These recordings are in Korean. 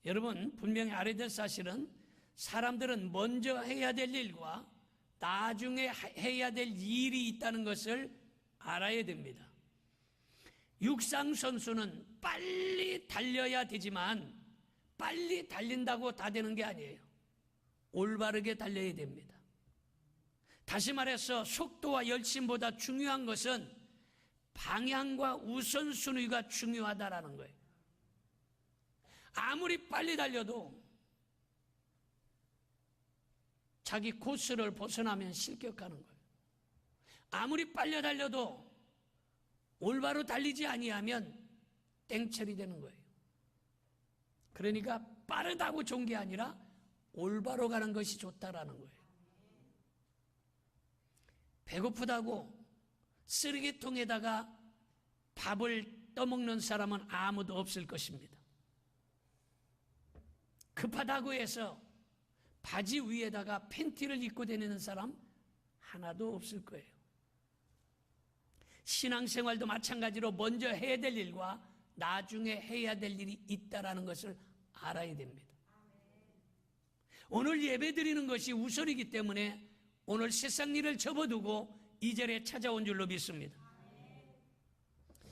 여러분, 분명히 알아야 될 사실은 사람들은 먼저 해야 될 일과 나중에 해야 될 일이 있다는 것을 알아야 됩니다. 육상 선수는 빨리 달려야 되지만 빨리 달린다고 다 되는 게 아니에요. 올바르게 달려야 됩니다. 다시 말해서 속도와 열심보다 중요한 것은 방향과 우선순위가 중요하다라는 거예요. 아무리 빨리 달려도 자기 코스를 벗어나면 실격하는 거예요. 아무리 빨리 달려도 올바로 달리지 아니하면 땡처리 되는 거예요. 그러니까 빠르다고 좋은 게 아니라 올바로 가는 것이 좋다라는 거예요. 배고프다고 쓰레기통에다가 밥을 떠먹는 사람은 아무도 없을 것입니다. 급하다고 해서 바지 위에다가 팬티를 입고 다니는 사람 하나도 없을 거예요. 신앙생활도 마찬가지로 먼저 해야 될 일과 나중에 해야 될 일이 있다는 것을 알아야 됩니다. 오늘 예배 드리는 것이 우선이기 때문에 오늘 세상 일을 접어두고 이 자리에 찾아온 줄로 믿습니다.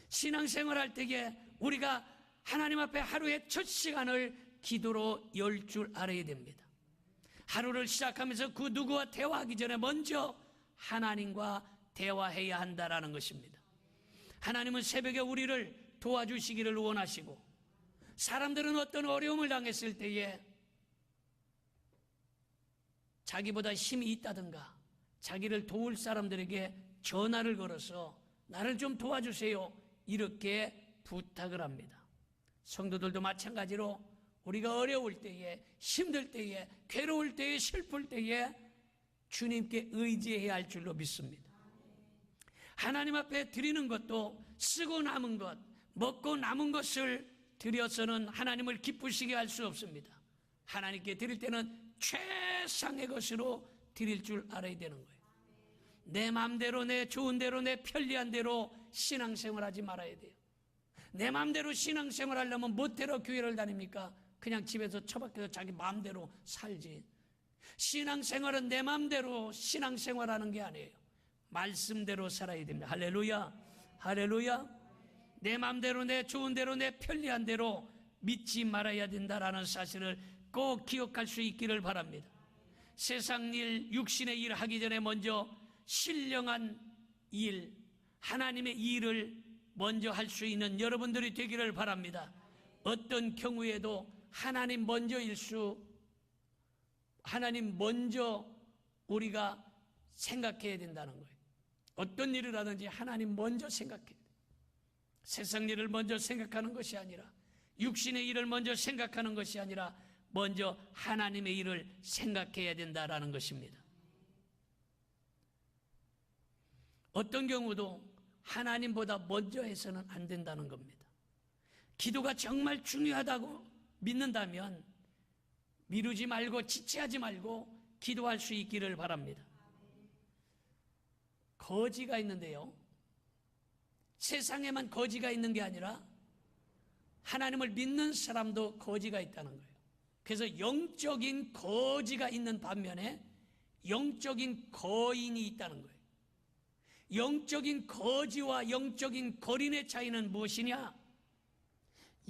신앙생활 할 때에 우리가 하나님 앞에 하루의 첫 시간을 기도로 열 줄 알아야 됩니다. 하루를 시작하면서 그 누구와 대화하기 전에 먼저 하나님과 대화해야 한다라는 것입니다. 하나님은 새벽에 우리를 도와주시기를 원하시고, 사람들은 어떤 어려움을 당했을 때에 자기보다 힘이 있다든가 자기를 도울 사람들에게 전화를 걸어서 나를 좀 도와주세요 이렇게 부탁을 합니다. 성도들도 마찬가지로 우리가 어려울 때에, 힘들 때에, 괴로울 때에, 슬플 때에 주님께 의지해야 할 줄로 믿습니다. 하나님 앞에 드리는 것도 쓰고 남은 것, 먹고 남은 것을 드려서는 하나님을 기쁘시게 할 수 없습니다. 하나님께 드릴 때는 최상의 것으로 드릴 줄 알아야 되는 거예요. 내 마음대로, 내 좋은 대로, 내 편리한 대로 신앙생활하지 말아야 돼요. 내 마음대로 신앙생활 하려면 멋대로 교회를 다닙니까? 그냥 집에서 처박혀서 자기 마음대로 살지. 신앙생활은 내 마음대로 신앙생활하는 게 아니에요. 말씀대로 살아야 됩니다. 할렐루야, 할렐루야. 내 마음대로, 내 좋은 대로, 내 편리한 대로 믿지 말아야 된다라는 사실을 꼭 기억할 수 있기를 바랍니다. 세상 일, 육신의 일 하기 전에 먼저 신령한 일, 하나님의 일을 먼저 할 수 있는 여러분들이 되기를 바랍니다. 어떤 경우에도 하나님 먼저 우리가 생각해야 된다는 거예요. 어떤 일을 하든지 하나님 먼저 생각해야 돼요. 세상 일을 먼저 생각하는 것이 아니라, 육신의 일을 먼저 생각하는 것이 아니라 먼저 하나님의 일을 생각해야 된다라는 것입니다. 어떤 경우도 하나님보다 먼저 해서는 안 된다는 겁니다. 기도가 정말 중요하다고 믿는다면 미루지 말고 지체하지 말고 기도할 수 있기를 바랍니다. 거지가 있는데요, 세상에만 거지가 있는 게 아니라 하나님을 믿는 사람도 거지가 있다는 거예요. 그래서 영적인 거지가 있는 반면에 영적인 거인이 있다는 거예요. 영적인 거지와 영적인 거린의 차이는 무엇이냐?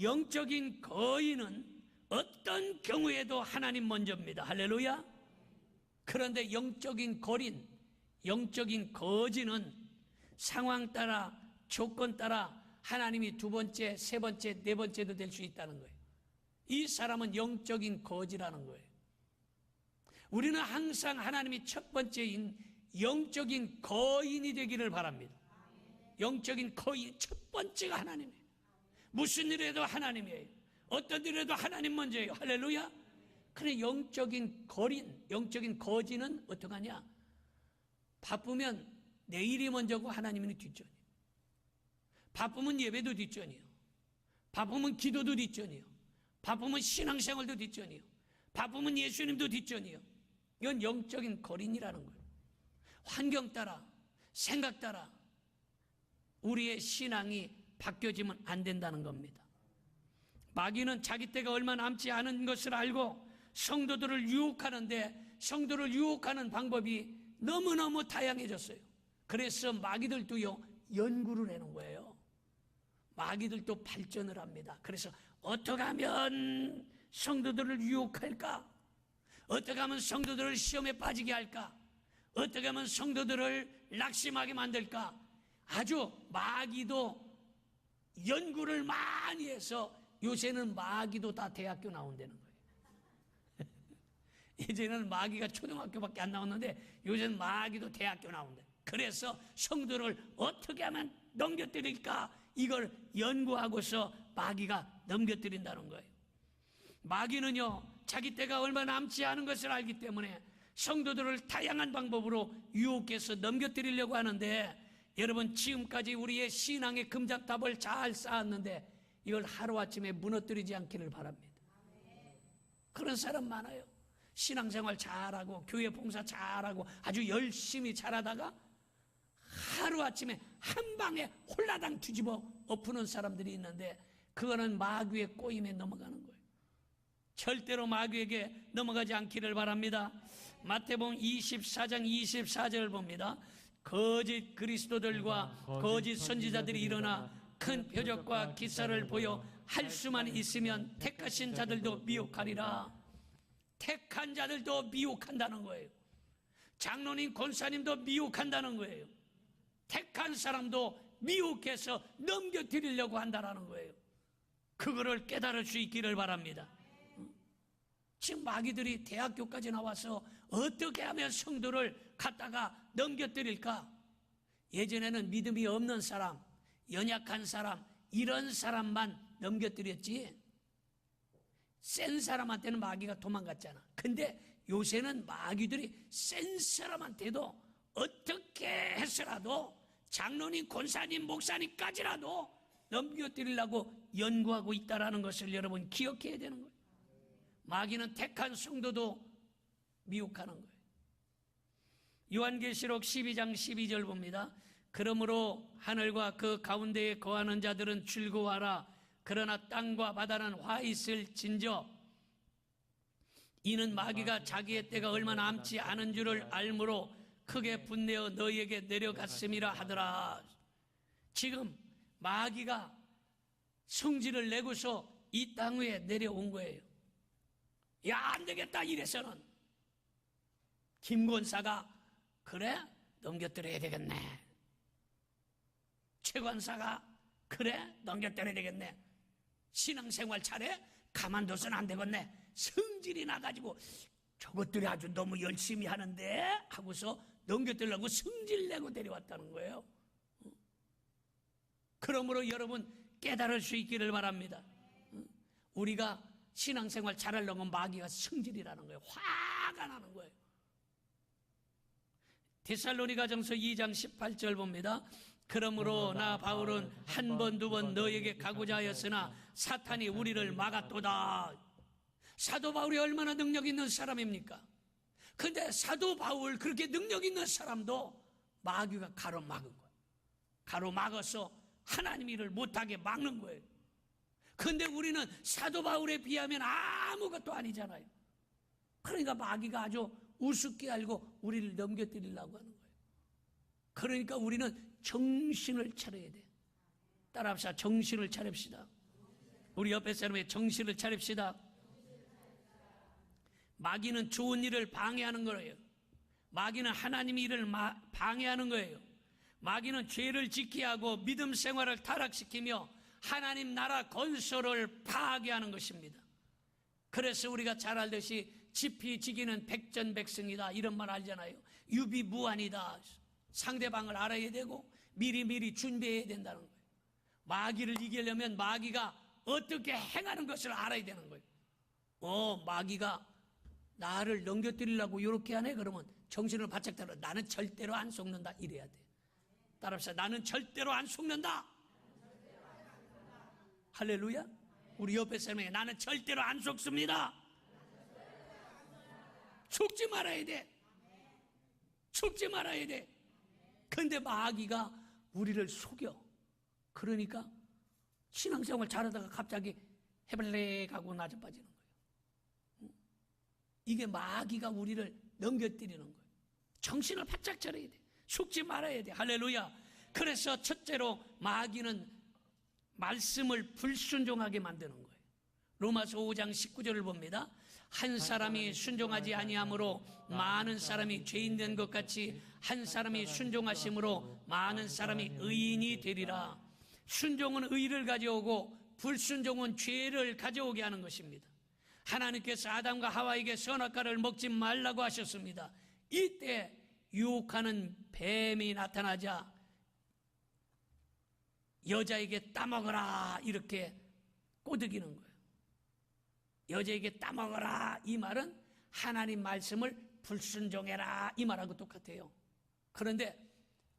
영적인 거인은 어떤 경우에도 하나님 먼저입니다. 할렐루야. 그런데 영적인 거린, 영적인 거지는 상황 따라, 조건 따라 하나님이 두 번째, 세 번째, 네 번째도 될 수 있다는 거예요. 이 사람은 영적인 거지라는 거예요. 우리는 항상 하나님이 첫 번째인 영적인 거인이 되기를 바랍니다. 영적인 거인 첫 번째가 하나님이에요. 무슨 일에도 하나님이에요. 어떤 일에도 하나님 먼저예요. 할렐루야. 그래, 영적인 거린, 영적인 거지는 어떡하냐? 바쁘면 내일이 먼저고 하나님은 뒷전이에요. 바쁘면 예배도 뒷전이에요. 바쁘면 기도도 뒷전이에요. 바쁘면 신앙생활도 뒷전이에요. 바쁘면 예수님도 뒷전이에요. 이건 영적인 거린이라는 거예요. 환경 따라, 생각 따라 우리의 신앙이 바뀌어지면 안 된다는 겁니다. 마귀는 자기 때가 얼마 남지 않은 것을 알고 성도들을 유혹하는데, 성도를 유혹하는 방법이 너무너무 다양해졌어요. 그래서 마귀들도요, 연구를 해놓은 거예요. 마귀들도 발전을 합니다. 그래서 어떻게 하면 성도들을 유혹할까? 어떻게 하면 성도들을 시험에 빠지게 할까? 어떻게 하면 성도들을 낙심하게 만들까? 아주 마귀도 연구를 많이 해서 요새는 마귀도 다 대학교 나온다는 거예요. 이제는 마귀가 초등학교밖에 안 나오는데 요새는 마귀도 대학교 나온다. 그래서 성도를 어떻게 하면 넘겨뜨릴까? 이걸 연구하고서 마귀가 넘겨뜨린다는 거예요. 마귀는요, 자기 때가 얼마 남지 않은 것을 알기 때문에 성도들을 다양한 방법으로 유혹해서 넘겨뜨리려고 하는데, 여러분, 지금까지 우리의 신앙의 금작탑을 잘 쌓았는데 이걸 하루아침에 무너뜨리지 않기를 바랍니다. 그런 사람 많아요. 신앙생활 잘하고 교회 봉사 잘하고 아주 열심히 잘하다가 하루아침에 한 방에 홀라당 뒤집어 엎는 사람들이 있는데, 그거는 마귀의 꼬임에 넘어가는 거예요. 절대로 마귀에게 넘어가지 않기를 바랍니다. 마태복음 24장 24절을 봅니다. 거짓 그리스도들과 거짓 선지자들이 일어나 큰 표적과 기사를 보여 할 수만 있으면 택하신 자들도 미혹하리라. 택한 자들도 미혹한다는 거예요. 장로님, 권사님도 미혹한다는 거예요. 택한 사람도 미혹해서 넘겨드리려고 한다는 거예요. 그거를 깨달을 수 있기를 바랍니다. 지금 마귀들이 대학교까지 나와서 어떻게 하면 성도를 갖다가 넘겨뜨릴까? 예전에는 믿음이 없는 사람, 연약한 사람, 이런 사람만 넘겨뜨렸지, 센 사람한테는 마귀가 도망갔잖아. 근데 요새는 마귀들이 센 사람한테도 어떻게 해서라도 장로님, 권사님, 목사님까지라도 넘겨뜨리려고 연구하고 있다는 것을 여러분 기억해야 되는 거예요. 마귀는 택한 성도도 미혹하는 거예요. 요한계시록 12장 12절 봅니다. 그러므로 하늘과 그 가운데에 거하는 자들은 즐거워하라. 그러나 땅과 바다는 화 있을 진저. 이는 마귀가 자기의 때가 얼마 남지 않은 줄을 알므로 크게 분내어 너희에게 내려갔음이라 하더라. 지금 마귀가 성질을 내고서 이 땅 위에 내려온 거예요. 야, 안 되겠다 이래서는 김권사가 그래? 넘겨뜨려야 되겠네. 최권사가 그래? 넘겨뜨려야 되겠네. 신앙생활 잘해? 가만둬서는 안 되겠네. 성질이 나가지고 저것들이 아주 너무 열심히 하는데 하고서 넘겨뜨리려고 성질내고 데려왔다는 거예요. 그러므로 여러분 깨달을 수 있기를 바랍니다. 우리가 신앙생활 잘하려면 마귀가 성질이라는 거예요. 화가 나는 거예요. 데살로니가전서 2장 18절 봅니다. 그러므로 나 바울은 한 번 두 번 너에게 가고자 하였으나 사탄이 우리를 막았도다. 사도 바울이 얼마나 능력 있는 사람입니까? 근데 사도 바울 그렇게 능력 있는 사람도 마귀가 가로막은 거예요. 가로막아서 하나님 일을 못하게 막는 거예요. 근데 우리는 사도 바울에 비하면 아무것도 아니잖아요. 그러니까 마귀가 아주 우습게 알고 우리를 넘겨뜨리려고 하는 거예요. 그러니까 우리는 정신을 차려야 돼. 따라합시다. 정신을 차립시다. 우리 옆에 사람에게 정신을 차립시다. 마귀는 좋은 일을 방해하는 거예요. 마귀는 하나님의 일을 방해하는 거예요. 마귀는 죄를 짓게 하고 믿음 생활을 타락시키며 하나님 나라 건설을 파괴하는 것입니다. 그래서 우리가 잘 알듯이 지피지기는 백전백승이다 이런 말 알잖아요. 유비무환이다. 상대방을 알아야 되고 미리미리 준비해야 된다는 거예요. 마귀를 이기려면 마귀가 어떻게 행하는 것을 알아야 되는 거예요. 마귀가 나를 넘겨뜨리려고 이렇게 하네. 그러면 정신을 바짝 차려. 나는 절대로 안 속는다 이래야 돼. 따라합시다. 나는 절대로 안 속는다. 할렐루야. 우리 옆에 사람에게 나는 절대로 안 속습니다. 속지 말아야 돼. 속지 말아야 돼. 근데 마귀가 우리를 속여. 그러니까 신앙생활 잘하다가 갑자기 해발레가고 낮아 빠지는 거예요. 이게 마귀가 우리를 넘겨뜨리는 거예요. 정신을 바짝 차려야 돼. 속지 말아야 돼. 할렐루야. 그래서 첫째로 마귀는 말씀을 불순종하게 만드는 거예요. 로마서 5장 19절을 봅니다. 한 사람이 순종하지 아니함으로 많은 사람이 죄인 된 것 같이 한 사람이 순종하심으로 많은 사람이 의인이 되리라. 순종은 의를 가져오고 불순종은 죄를 가져오게 하는 것입니다. 하나님께서 아담과 하와에게 선악과를 먹지 말라고 하셨습니다. 이때 유혹하는 뱀이 나타나자 여자에게 따먹어라 이렇게 꼬드기는 거예요. 여자에게 따먹어라 이 말은 하나님 말씀을 불순종해라 이 말하고 똑같아요. 그런데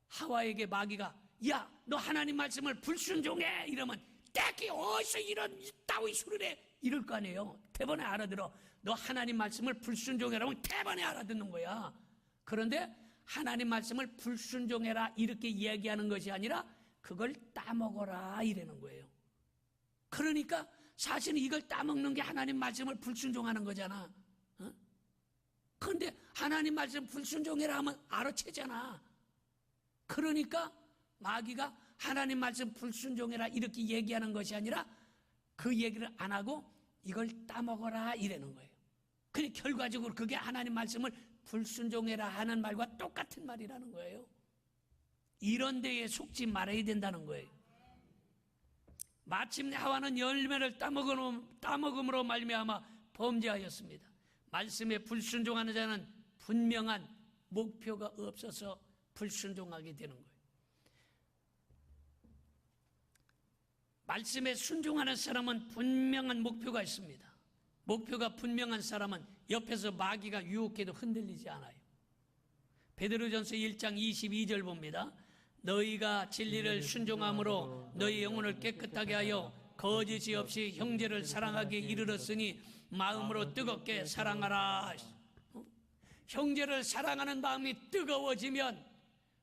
하와에게 마귀가 야, 너 하나님 말씀을 불순종해 이러면 떼기 어디서 이런 따위 소리를 해 이럴 거 아니에요. 대번에 알아들어. 너 하나님 말씀을 불순종해라면 대번에 알아듣는 거야. 그런데 하나님 말씀을 불순종해라 이렇게 이야기하는 것이 아니라 그걸 따먹어라 이러는 거예요. 그러니까 사실은 이걸 따먹는 게 하나님 말씀을 불순종하는 거잖아. 그런데 하나님 말씀 불순종해라 하면 알아채잖아. 그러니까 마귀가 하나님 말씀 불순종해라 이렇게 얘기하는 것이 아니라 그 얘기를 안 하고 이걸 따먹어라 이러는 거예요. 그래 결과적으로 그게 하나님 말씀을 불순종해라 하는 말과 똑같은 말이라는 거예요. 이런 데에 속지 말아야 된다는 거예요. 마침내 하와는 열매를 따먹음으로 말미암아 범죄하였습니다. 말씀에 불순종하는 자는 분명한 목표가 없어서 불순종하게 되는 거예요. 말씀에 순종하는 사람은 분명한 목표가 있습니다. 목표가 분명한 사람은 옆에서 마귀가 유혹해도 흔들리지 않아요. 베드로전서 1장 22절 봅니다. 너희가 진리를 순종함으로 너희 영혼을 깨끗하게 하여 거짓이 없이 형제를 사랑하기에 이르렀으니 마음으로 뜨겁게 사랑하라. 형제를 사랑하는 마음이 뜨거워지면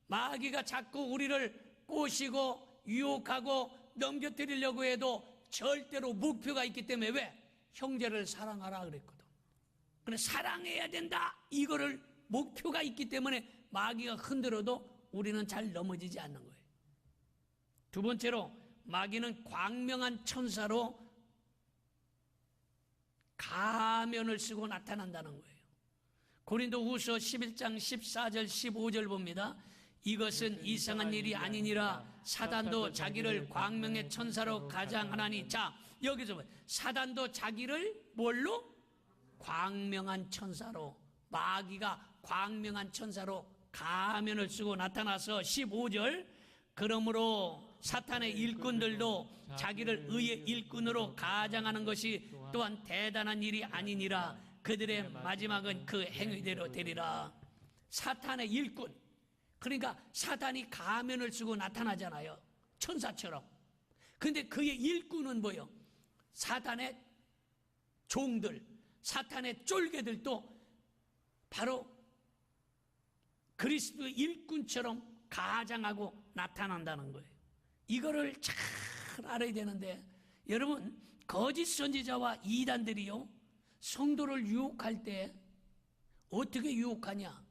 마귀가 자꾸 우리를 꼬시고 유혹하고 넘겨뜨리려고 해도 절대로 목표가 있기 때문에 왜? 형제를 사랑하라 그랬거든. 그래 사랑해야 된다 이거를 목표가 있기 때문에 마귀가 흔들어도 우리는 잘 넘어지지 않는 거예요. 두 번째로 마귀는 광명한 천사로 가면을 쓰고 나타난다는 거예요. 고린도후서 11장 14절 15절 봅니다. 이것은 이상한 일이 아니니라 사단도 자기를 광명의 천사로 가장하나니. 자 여기서 사단도 자기를 뭘로? 광명한 천사로. 마귀가 광명한 천사로 가면을 쓰고 나타나서 15절 그러므로 사탄의 일꾼들도 자기를 의의 일꾼으로 가장하는 것이 또한 대단한 일이 아니니라. 그들의 마지막은 그 행위대로 되리라. 사탄의 일꾼, 그러니까 사탄이 가면을 쓰고 나타나잖아요. 천사처럼. 근데 그의 일꾼은 뭐예요? 사탄의 종들, 사탄의 쫄개들도 바로 그리스도의 일꾼처럼 가장하고 나타난다는 거예요. 이거를 잘 알아야 되는데 여러분 거짓 선지자와 이단들이요 성도를 유혹할 때 어떻게 유혹하냐?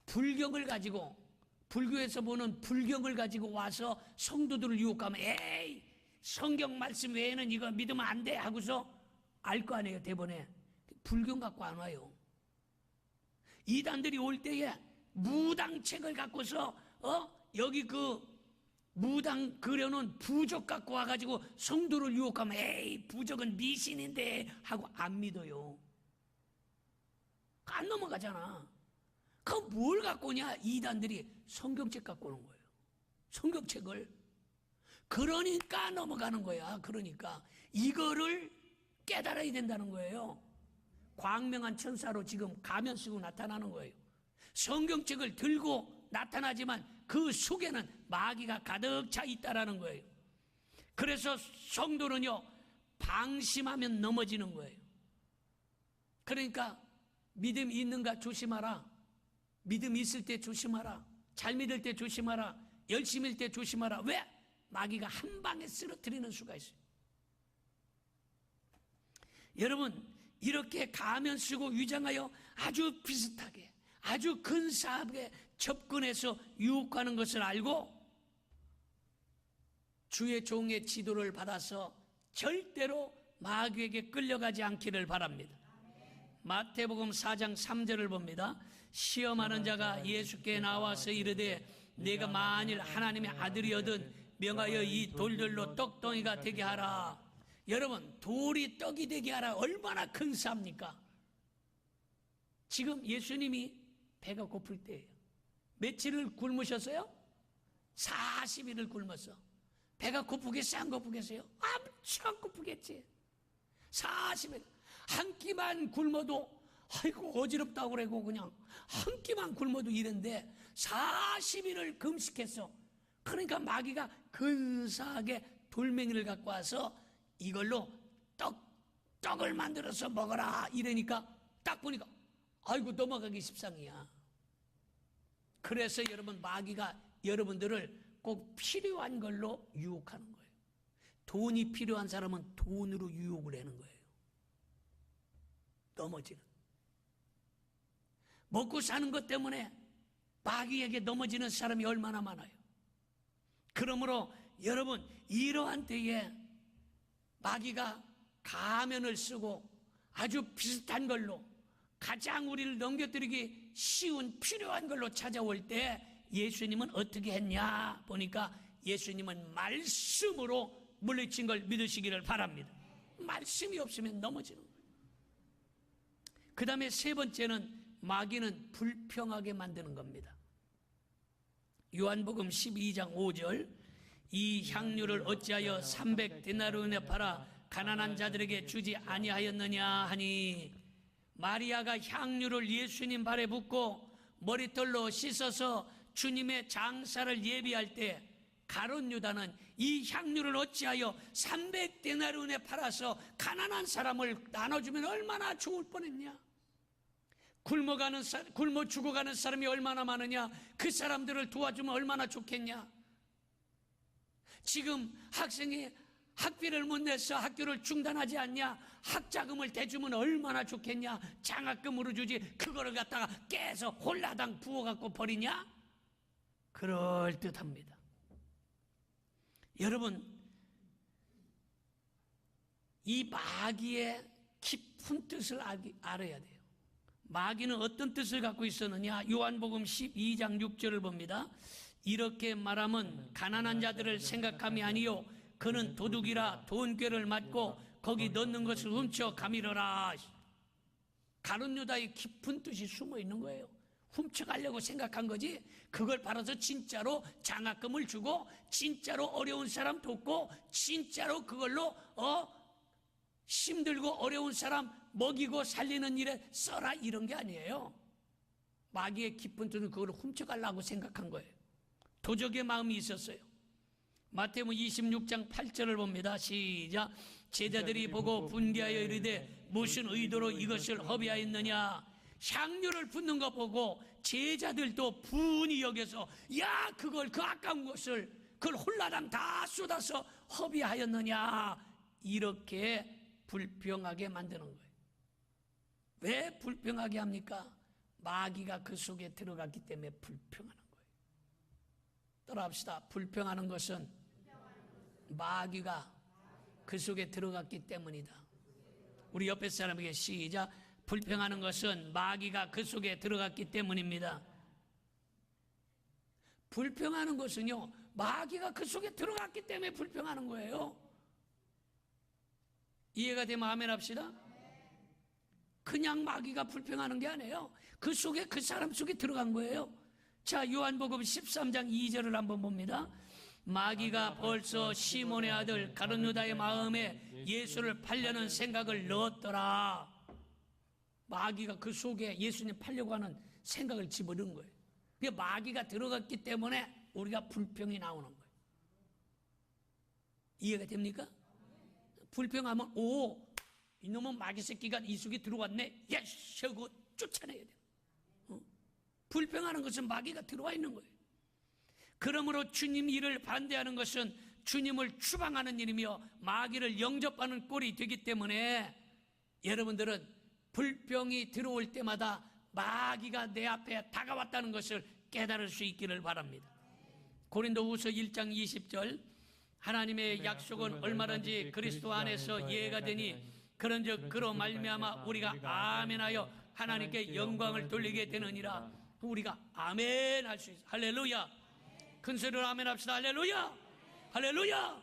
불경을 가지고 불교에서 보는 불경을 가지고 와서 성도들을 유혹하면 에이 성경 말씀 외에는 이거 믿으면 안 돼 하고서 알 거 아니에요. 대본에 불경 갖고 안 와요. 이단들이 올 때에 무당책을 갖고서 여기 그 무당 그려놓은 부적 갖고 와가지고 성도를 유혹하면 에이 부적은 미신인데 하고 안 믿어요. 안 넘어가잖아. 그 뭘 갖고 오냐? 이단들이 성경책 갖고 오는 거예요. 성경책을. 그러니까 넘어가는 거야. 그러니까 이거를 깨달아야 된다는 거예요. 광명한 천사로 지금 가면 쓰고 나타나는 거예요. 성경책을 들고 나타나지만 그 속에는 마귀가 가득 차 있다라는 거예요. 그래서 성도는요 방심하면 넘어지는 거예요. 그러니까 믿음 있는가 조심하라. 믿음 있을 때 조심하라. 잘 믿을 때 조심하라. 열심일 때 조심하라. 왜? 마귀가 한 방에 쓰러뜨리는 수가 있어요. 여러분, 이렇게 가면 쓰고 위장하여 아주 비슷하게, 아주 근사하게 접근해서 유혹하는 것을 알고 주의 종의 지도를 받아서 절대로 마귀에게 끌려가지 않기를 바랍니다. 마태복음 4장 3절을 봅니다. 시험하는 자가 예수께 나와서 이르되 내가 만일 하나님의 아들이거든 명하여 이 돌들로 떡덩이가 되게 하라. 여러분, 돌이 떡이 되게 하라. 얼마나 근사합니까? 지금 예수님이 배가 고플 때예요. 며칠을 굶으셨어요? 40일을 굶었어. 배가 고프겠어요? 안 고프겠어요? 엄청 고프겠지. 40일 한 끼만 굶어도 아이고 어지럽다고 그러고 그냥 한 끼만 굶어도 이런데 40일을 금식했어. 그러니까 마귀가 근사하게 돌멩이를 갖고 와서 이걸로 떡을 만들어서 먹어라 이러니까 딱 보니까 아이고 넘어가기 십상이야. 그래서 여러분, 마귀가 여러분들을 꼭 필요한 걸로 유혹하는 거예요. 돈이 필요한 사람은 돈으로 유혹을 하는 거예요. 넘어지는. 먹고 사는 것 때문에 마귀에게 넘어지는 사람이 얼마나 많아요. 그러므로 여러분, 이러한 때에 마귀가 가면을 쓰고 아주 비슷한 걸로 가장 우리를 넘겨뜨리기 쉬운 필요한 걸로 찾아올 때 예수님은 어떻게 했냐 보니까 예수님은 말씀으로 물리친 걸 믿으시기를 바랍니다. 말씀이 없으면 넘어지는 거예요. 그 다음에 세 번째는 마귀는 불평하게 만드는 겁니다. 요한복음 12장 5절 이 향유를 어찌하여 300데나리온에 팔아 가난한 자들에게 주지 아니하였느냐 하니, 마리아가 향유를 예수님 발에 붓고 머리털로 씻어서 주님의 장사를 예비할 때 가룟 유다는 이 향유를 어찌하여 300데나리온에 팔아서 가난한 사람을 나눠주면 얼마나 좋을 뻔했냐. 굶어 죽어가는 사람이 얼마나 많으냐. 그 사람들을 도와주면 얼마나 좋겠냐. 지금 학생이 학비를 못 내서 학교를 중단하지 않냐. 학자금을 대주면 얼마나 좋겠냐. 장학금으로 주지 그거를 갖다가 깨서 홀라당 부어갖고 버리냐. 그럴듯합니다. 여러분, 이 마귀의 깊은 뜻을 알아야 돼요. 마귀는 어떤 뜻을 갖고 있었느냐. 요한복음 12장 6절을 봅니다. 이렇게 말하면 가난한 자들을 생각함이 아니요 그는 도둑이라 돈꾀를 맞고 거기 넣는 것을 훔쳐 가밀어라. 가룟 유다의 깊은 뜻이 숨어 있는 거예요. 훔쳐가려고 생각한 거지. 그걸 팔아서 진짜로 장학금을 주고 진짜로 어려운 사람 돕고 진짜로 그걸로 힘들고 어려운 사람 먹이고 살리는 일에 써라, 이런 게 아니에요. 마귀의 깊은 뜻은 그걸 훔쳐가려고 생각한 거예요. 도적의 마음이 있었어요. 마태복음 26장 8절을 봅니다. 시작. 제자들이 보고 분개하여 이르되 무슨 의도로 이것을 허비하였느냐. 향유를 붓는 거 보고 제자들도 분이 여겨서 야, 그걸 그 아까운 것을 그걸 홀라당 다 쏟아서 허비하였느냐, 이렇게 불평하게 만드는 거예요. 왜 불평하게 합니까? 마귀가 그 속에 들어갔기 때문에 불평하는 거예요. 따라합시다. 불평하는 것은 마귀가 그 속에 들어갔기 때문이다. 우리 옆에 사람에게 시작. 불평하는 것은 마귀가 그 속에 들어갔기 때문입니다. 불평하는 것은요, 마귀가 그 속에 들어갔기 때문에 불평하는 거예요. 이해가 되면 아멘 합시다. 그냥 마귀가 불평하는 게 아니에요. 그 속에, 그 사람 속에 들어간 거예요. 자, 요한복음 13장 2절을 한번 봅니다. 마귀가 벌써 시몬의 아들 가룟 유다의 마음에 예수를 팔려는 생각을 넣었더라. 마귀가 그 속에 예수님 팔려고 하는 생각을 집어넣은 거예요. 그게 마귀가 들어갔기 때문에 우리가 불평이 나오는 거예요. 이해가 됩니까? 불평하면 오, 이놈은 마귀 새끼가 이 속에 들어왔네. 예스 하고 쫓아내야 돼요. 불평하는 것은 마귀가 들어와 있는 거예요. 그러므로 주님 일을 반대하는 것은 주님을 추방하는 일이며 마귀를 영접하는 꼴이 되기 때문에 여러분들은 불병이 들어올 때마다 마귀가 내 앞에 다가왔다는 것을 깨달을 수 있기를 바랍니다. 고린도후서 1장 20절 하나님의 약속은 얼마든지 그리스도 안에서 예가 되니 그런즉 그로 말미암아 우리가 아멘하여 하나님께 영광을 돌리게 되느니라. 우리가 아멘 할 수 있어요. 할렐루야. 큰 소리로 아멘 합시다. 할렐루야. 할렐루야.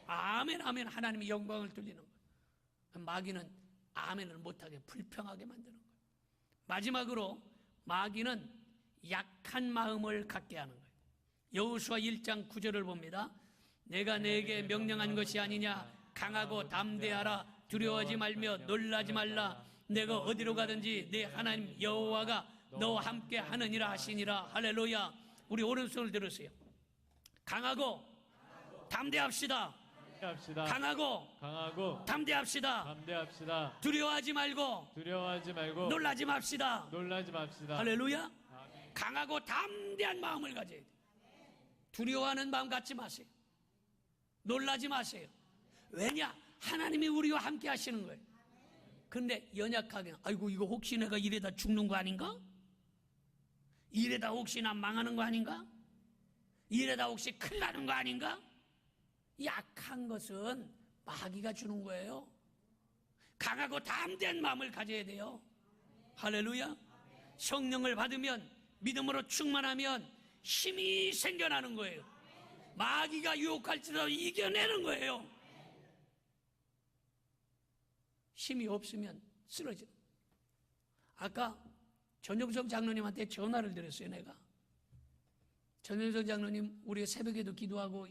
아멘 하면 하나님이 영광을 돌리는 거예요. 마귀는 아멘을 못하게 불평하게 만드는 거예요. 마지막으로 마귀는 약한 마음을 갖게 하는 거예요. 여호수아 1장 9절을 봅니다. 내가 내게 명령한 것이 아니냐. 강하고 담대하라. 두려워하지 말며 놀라지 말라. 내가 어디로 가든지 내 하나님 여호와가 너와 함께 하느니라 하시니라. 할렐루야. 우리 오른손을 들으세요. 강하고 담대합시다. 강하고 담대합시다. 두려워하지 말고 놀라지 맙시다. 할렐루야. 강하고 담대한 마음을 가져야 돼요. 두려워하는 마음 갖지 마세요. 놀라지 마세요. 왜냐? 하나님이 우리와 함께 하시는 거예요. 그런데 연약하게 아이고 이거 혹시 내가 이래다 죽는 거 아닌가? 이래다 혹시 나 망하는 거 아닌가? 이래다 혹시 큰일 나는 거 아닌가? 약한 것은 마귀가 주는 거예요. 강하고 담대한 마음을 가져야 돼요. 할렐루야. 성령을 받으면 믿음으로 충만하면 힘이 생겨나는 거예요. 마귀가 유혹할지라도 이겨내는 거예요. 힘이 없으면 쓰러져. 아까 전영석 장로님한테 전화를 드렸어요. 내가 전영석 장로님 우리가 새벽에도 기도하고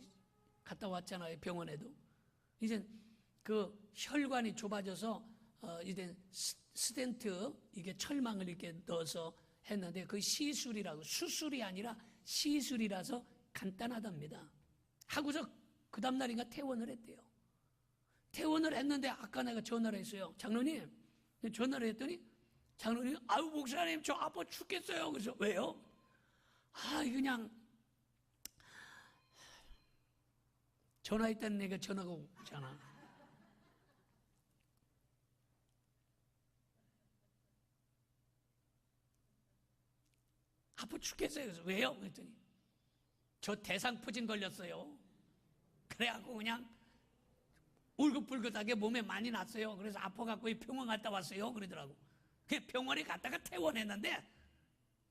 갔다 왔잖아요. 병원에도. 이제 그 혈관이 좁아져서 이제 스텐트 이게 철망을 이렇게 넣어서 했는데 그 시술이라고, 수술이 아니라 시술이라서 간단하답니다. 하고서 그 다음날인가 퇴원을 했대요. 퇴원을 했는데 아까 내가 전화를 했어요. 장로님, 전화를 했더니 장로님, 아유 목사님 저 아파 죽겠어요. 그래서 왜요? 그냥 전화했다는 내가 전화가 오잖아. 아파 죽겠어요. 그래서 왜요? 그랬더니 저 대상포진 걸렸어요. 그래갖고 그냥 울긋불긋하게 몸에 많이 났어요. 그래서 아파갖고 병원 갔다 왔어요. 그러더라고. 그 병원에 갔다가 퇴원했는데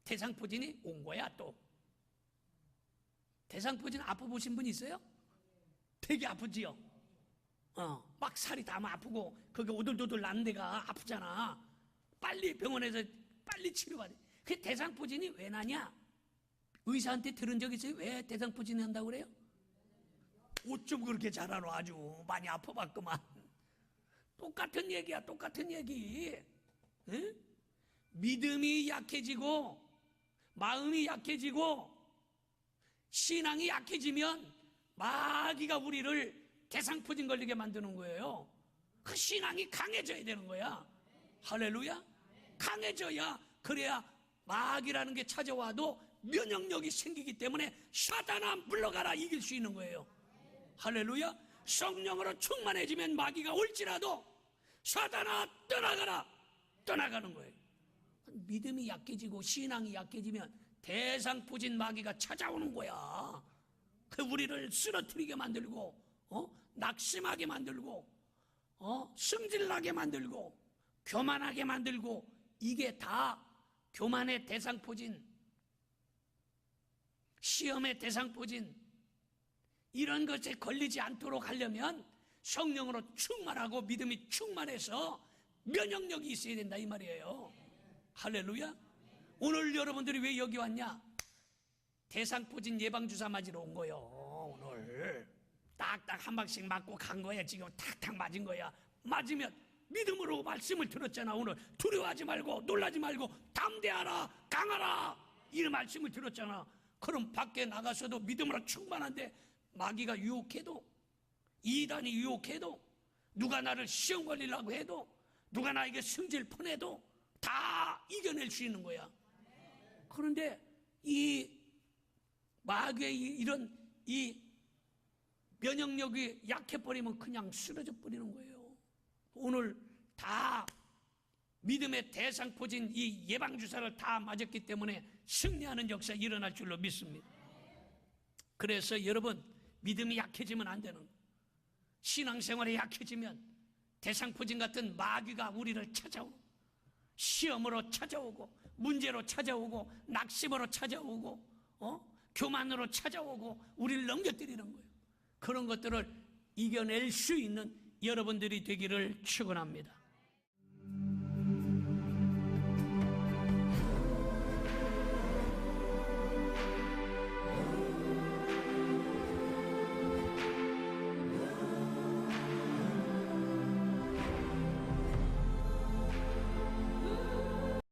대상포진이 온 거야. 또 대상포진 아파보신 분 있어요? 되게 아프지요. 막 살이 다 아프고 그게 오돌도돌 나는 데가 아프잖아. 빨리 병원에서 빨리 치료받아. 그 대상포진이 왜 나냐? 의사한테 들은 적 있어요? 왜 대상포진이 한다고 그래요? 어쩜 그렇게 잘 알아. 아주 많이 아파봤구만. 똑같은 얘기야. 똑같은 얘기. 에? 믿음이 약해지고 마음이 약해지고 신앙이 약해지면 마귀가 우리를 대상포진 걸리게 만드는 거예요. 그 신앙이 강해져야 되는 거야. 할렐루야. 강해져야 그래야 마귀라는 게 찾아와도 면역력이 생기기 때문에 사단아 물러가라 이길 수 있는 거예요. 할렐루야. 성령으로 충만해지면 마귀가 올지라도 사단아 떠나가라 떠나가는 거예요. 믿음이 약해지고 신앙이 약해지면 대상포진 마귀가 찾아오는 거야. 그 우리를 쓰러뜨리게 만들고 낙심하게 만들고 승질나게 만들고 교만하게 만들고 이게 다 교만의 대상포진, 시험의 대상포진 이런 것에 걸리지 않도록 하려면 성령으로 충만하고 믿음이 충만해서 면역력이 있어야 된다 이 말이에요. 할렐루야. 오늘 여러분들이 왜 여기 왔냐? 대상포진 예방주사 맞으러 온 거예요. 오늘 딱딱 한 방씩 맞고 간 거야. 지금 탁탁 맞은 거야. 맞으면 믿음으로 말씀을 들었잖아. 오늘 두려워하지 말고 놀라지 말고 담대하라 강하라 이런 말씀을 들었잖아. 그럼 밖에 나가서도 믿음으로 충만한데 마귀가 유혹해도 이단이 유혹해도 누가 나를 시험 걸리려고 해도 누가 나에게 승질 퍼내도 다 이겨낼 수 있는 거야. 그런데 이 마귀의 이런 이 면역력이 약해버리면 그냥 쓰러져 버리는 거예요. 오늘 다 믿음의 대상포진 이 예방주사를 다 맞았기 때문에 승리하는 역사 일어날 줄로 믿습니다. 그래서 여러분, 믿음이 약해지면 안 되는 거예요. 신앙생활이 약해지면 대상포진 같은 마귀가 우리를 찾아오고, 시험으로 찾아오고, 문제로 찾아오고, 낙심으로 찾아오고, 교만으로 찾아오고 우리를 넘겨뜨리는 거예요. 그런 것들을 이겨낼 수 있는 여러분들이 되기를 축원합니다.